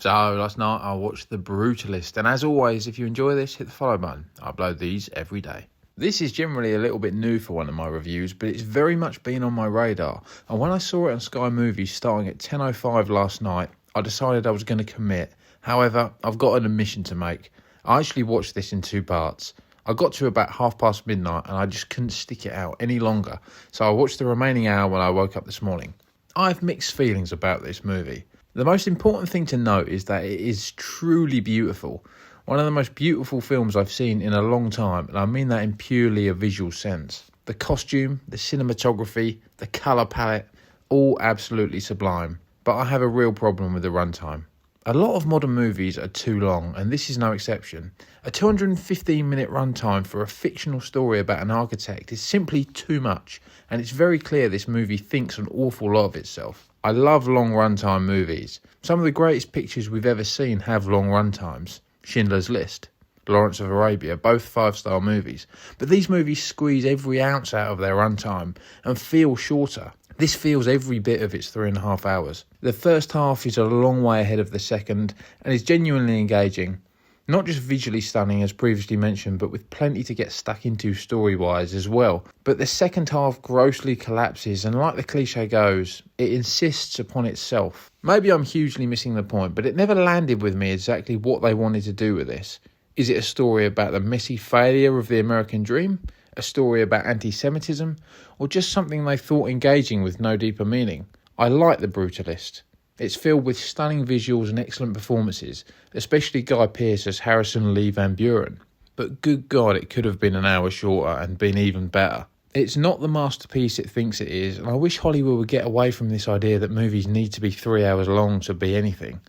So last night I watched The Brutalist, and as always, if you enjoy this, hit the follow button. I upload these every day. This is generally a little bit new for one of my reviews, but it's very much been on my radar, and when I saw it on Sky Movies starting at 10:05 last night, I decided I was going to commit. However, I've got an admission to make. I actually watched this in two parts. I got to about midnight and I just couldn't stick it out any longer, so I watched the remaining hour when I woke up this morning. I have mixed feelings about this movie. The most important thing to note is that it is truly beautiful. One of the most beautiful films I've seen in a long time, and I mean that in purely a visual sense. The costume, the cinematography, the colour palette, all absolutely sublime. But I have a real problem with the runtime. A lot of modern movies are too long, and this is no exception. A 215-minute runtime for a fictional story about an architect is simply too much, and it's very clear this movie thinks an awful lot of itself. I love long runtime movies. Some of the greatest pictures we've ever seen have long runtimes. Schindler's List, Lawrence of Arabia, both 5-star movies. But these movies squeeze every ounce out of their runtime and feel shorter. This feels every bit of its 3.5 hours. The first half is a long way ahead of the second and is genuinely engaging. Not just visually stunning as previously mentioned, but with plenty to get stuck into story-wise as well. But the second half grossly collapses, and like the cliche goes, it insists upon itself. Maybe I'm hugely missing the point, but it never landed with me exactly what they wanted to do with this. Is it a story about the messy failure of the American dream? A story about anti-Semitism? Or just something they thought engaging with no deeper meaning? I like The Brutalist. It's filled with stunning visuals and excellent performances, especially Guy Pearce as Harrison Lee Van Buren. But good God, it could have been an hour shorter and been even better. It's not the masterpiece it thinks it is, and I wish Hollywood would get away from this idea that movies need to be 3 hours long to be anything.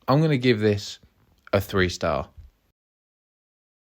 I'm going to give this a 3-star.